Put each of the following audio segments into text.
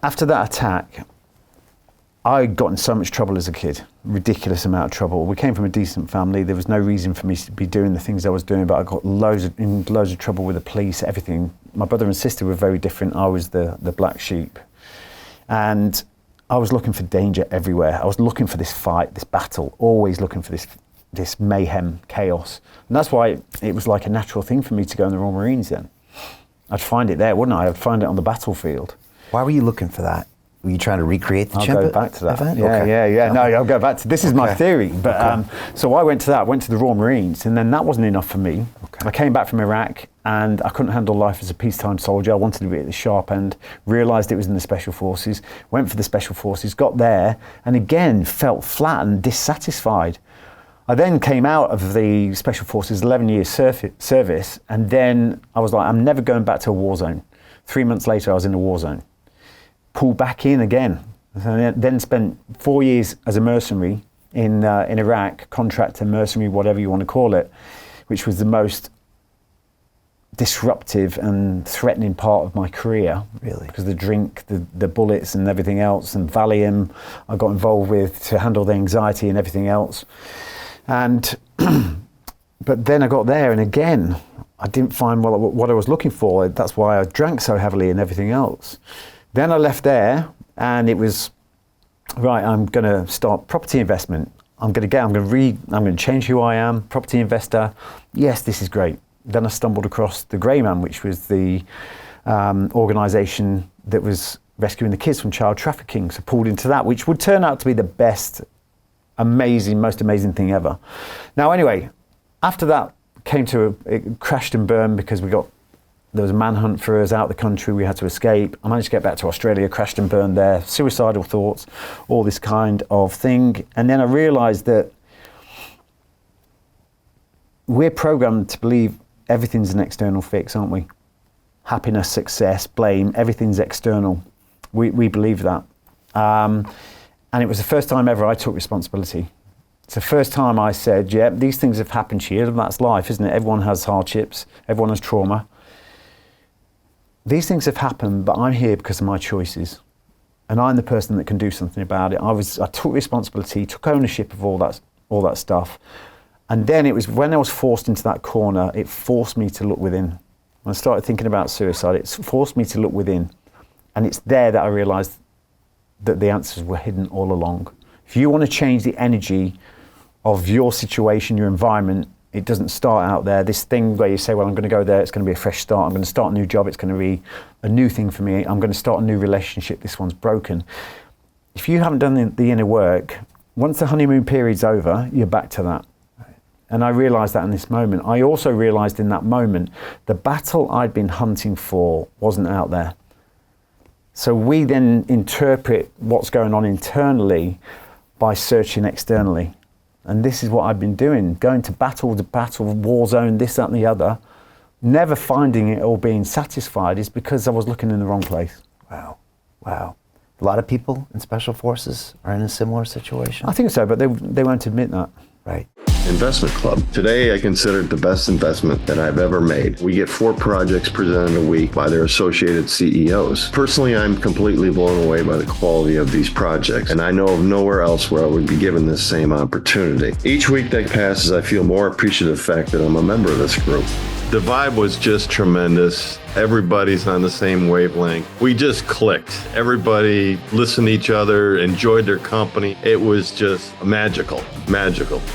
after that attack, I got in so much trouble as a kid, ridiculous amount of trouble. We came from a decent family. There was no reason for me to be doing the things I was doing, but I got in loads of trouble with the police, everything. My brother and sister were very different. I was the black sheep. And I was looking for danger everywhere. I was looking for this fight, this battle, always looking for this mayhem, chaos. And that's why it was like a natural thing for me to go in the Royal Marines then. I'd find it there, wouldn't I? I'd find it on the battlefield. Why were you looking for that? Were you trying to recreate the Chimp I'll go back to that. event? Yeah, Okay. yeah. No, I'll go back to, this is my theory. But so I went to the Royal Marines, and then that wasn't enough for me. Okay. I came back from Iraq, and I couldn't handle life as a peacetime soldier. I wanted to be at the sharp end, realised it was in the Special Forces, went for the Special Forces, got there, and again felt flat and dissatisfied. I then came out of the Special Forces, 11 years service, and then I was like, I'm never going back to a war zone. 3 months later, I was in a war zone. Pulled back in again. Then spent 4 years as a mercenary in Iraq, contractor, mercenary, whatever you want to call it, which was the most disruptive and threatening part of my career. Really? Because the drink, the bullets and everything else, and Valium I got involved with to handle the anxiety and everything else. And but then I got there, and again, I didn't find what I was looking for. That's why I drank so heavily and everything else. Then I left there, and it was, right, I'm going to start property investment. I'm going to change who I am, property investor. Yes, this is great. Then I stumbled across the Grey Man, which was the organisation that was rescuing the kids from child trafficking. So pulled into that, which would turn out to be the best, most amazing thing ever. Now, anyway, after that it crashed and burned because there was a manhunt for us out of the country. We had to escape. I managed to get back to Australia, crashed and burned there, suicidal thoughts, all this kind of thing. And then I realised that we're programmed to believe everything's an external fix, aren't we? Happiness, success, blame, everything's external. We believe that. And it was the first time ever I took responsibility. It's the first time I said, yeah, these things have happened to you. That's life, isn't it? Everyone has hardships. Everyone has trauma. These things have happened, but I'm here because of my choices. And I'm the person that can do something about it. I took responsibility, took ownership of all that stuff. And then it was when I was forced into that corner, it forced me to look within. When I started thinking about suicide, it forced me to look within. And it's there that I realized that the answers were hidden all along. If you want to change the energy of your situation, your environment, it doesn't start out there. This thing where you say, well, I'm going to go there, it's going to be a fresh start. I'm going to start a new job, it's going to be a new thing for me. I'm going to start a new relationship, this one's broken. If you haven't done the inner work, once the honeymoon period's over, you're back to that. And I realised that in this moment. I also realised in that moment, the battle I'd been hunting for wasn't out there. So we then interpret what's going on internally by searching externally. And this is what I've been doing, going to battle, war zone, this, that, and the other, never finding it or being satisfied is because I was looking in the wrong place. Wow. A lot of people in Special Forces are in a similar situation? I think so, but they won't admit that. Right. Investment Club. Today, I consider it the best investment that I've ever made. We get 4 projects presented a week by their associated CEOs. Personally, I'm completely blown away by the quality of these projects, and I know of nowhere else where I would be given this same opportunity. Each week that passes, I feel more appreciative of the fact that I'm a member of this group. The vibe was just tremendous. Everybody's on the same wavelength. We just clicked. Everybody listened to each other, enjoyed their company. It was just magical.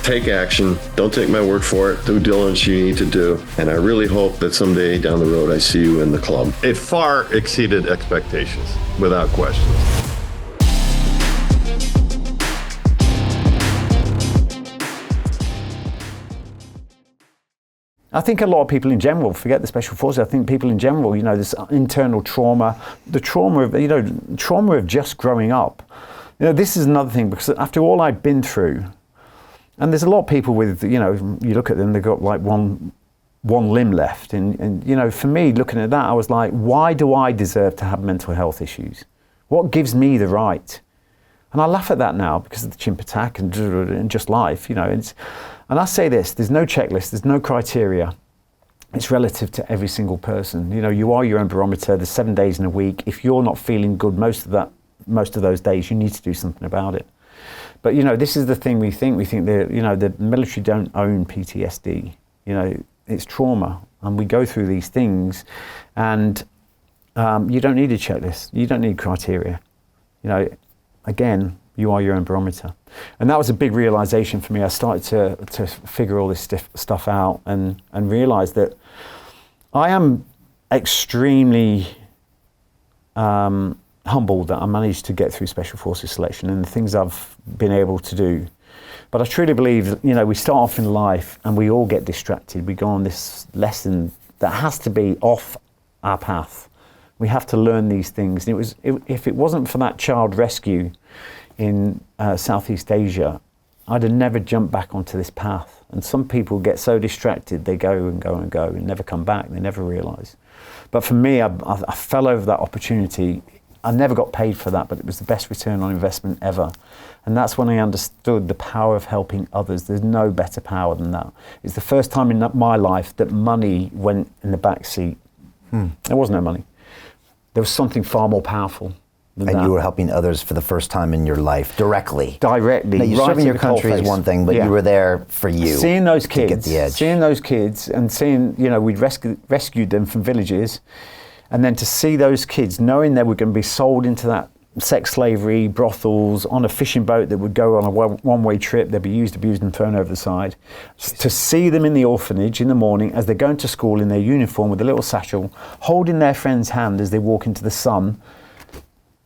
Take action. Don't take my word for it. Due diligence you need to do. And I really hope that someday down the road I see you in the club. It far exceeded expectations, without question. I think a lot of people in general, forget the Special Forces, I think people in general, this internal trauma, the trauma of just growing up. This is another thing, because after all I've been through, and there's a lot of people with, you look at them, they've got like one limb left. And for me, looking at that, I was like, why do I deserve to have mental health issues? What gives me the right? And I laugh at that now because of the Chimp attack and just life, And I say this, there's no checklist, there's no criteria. it's relative to every single person. You know, you are your own barometer. There's 7 days in a week. If you're not feeling good most of those days, you need to do something about it. But, you know, this is the thing we think that, you know, the military don't own PTSD. You know, it's trauma, and we go through these things, and you don't need a checklist. You don't need criteria. You know, again, you are your own barometer. And that was a big realization for me. I started to figure all this stuff out and realize that I am extremely humbled that I managed to get through Special Forces selection and the things I've been able to do. But I truly believe that, you know, we start off in life and we all get distracted. We go on this lesson that has to be off our path. We have to learn these things. And if it wasn't for that child rescue in Southeast Asia, I'd have never jumped back onto this path. And some people get so distracted, they go and go and go and never come back. They never realize. But for me, I fell over that opportunity. I never got paid for that, but it was the best return on investment ever. And that's when I understood the power of helping others. There's no better power than that. It's the first time in my life that money went in the back seat. There was no money. There was something far more powerful than and that. You were helping others for the first time in your life, directly. Directly. Now, you serving your country is one thing, but you were there for you. Seeing those kids, to get the edge. Seeing those kids and seeing, you know, we'd rescued them from villages, and then to see those kids, knowing they were going to be sold into that sex slavery, brothels, on a fishing boat that would go on a one-way trip, they'd be used, abused and thrown over the side. To see them in the orphanage in the morning as they're going to school in their uniform with a little satchel, holding their friend's hand as they walk into the sun,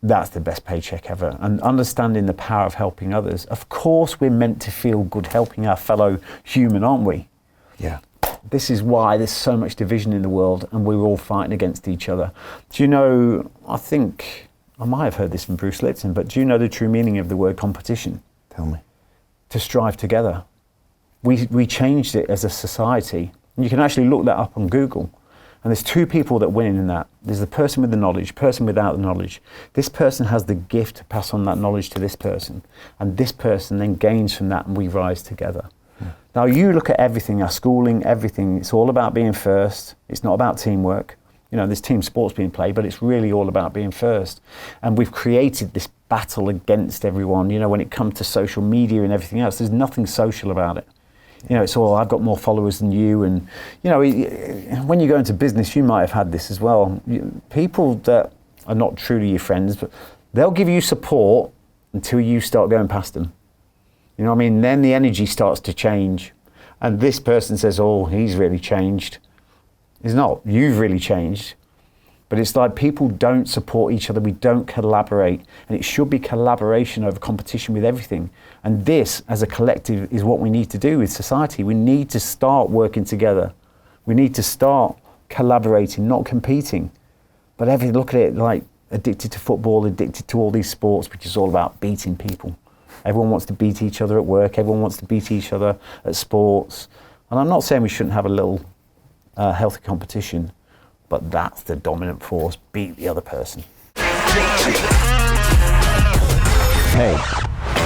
that's the best paycheck ever. And understanding the power of helping others. Of course we're meant to feel good helping our fellow human, aren't we? Yeah. This is why there's so much division in the world and we're all fighting against each other. Do you know, I think, I might have heard this from Bruce Lipton, but do you know the true meaning of the word competition? Tell me. To strive together. We changed it as a society. And you can actually look that up on Google. And there's two people that win in that. There's the person with the knowledge, person without the knowledge. This person has the gift to pass on that knowledge to this person. And this person then gains from that and we rise together. Now you look at everything, our schooling, everything, it's all about being first. It's not about teamwork. You know, there's team sports being played, but it's really all about being first. And we've created this battle against everyone. You know, when it comes to social media and everything else, there's nothing social about it. You know, it's all, I've got more followers than you. And, you know, when you go into business, you might have had this as well. People that are not truly your friends, but they'll give you support until you start going past them. You know what I mean? Then the energy starts to change. And this person says, oh, he's really changed. It's not. You've really changed. But it's like people don't support each other. We don't collaborate. And it should be collaboration over competition with everything. And this, as a collective, is what we need to do with society. We need to start working together. We need to start collaborating, not competing. But look at it like addicted to football, addicted to all these sports, which is all about beating people. Everyone wants to beat each other at work. Everyone wants to beat each other at sports. And I'm not saying we shouldn't have a little healthy competition, but that's the dominant force. Beat the other person. Hey,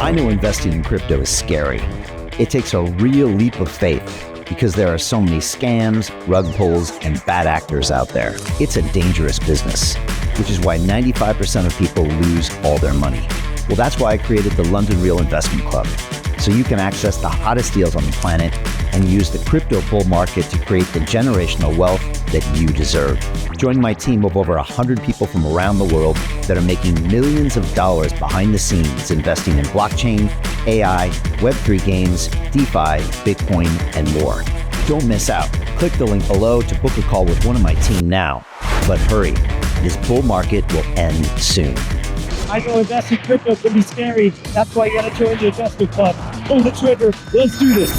I know investing in crypto is scary. It takes a real leap of faith because there are so many scams, rug pulls, and bad actors out there. It's a dangerous business, which is why 95% of people lose all their money. Well, that's why I created the London Real Investment Club, so you can access the hottest deals on the planet and use the crypto bull market to create the generational wealth that you deserve. Join my team of over 100 people from around the world that are making millions of dollars behind the scenes investing in blockchain, AI, Web3 games, DeFi, Bitcoin, and more. Don't miss out. Click the link below to book a call with one of my team now. But hurry, this bull market will end soon. I know investing crypto can be scary. That's why you gotta join the investment club. Pull the trigger. Let's do this.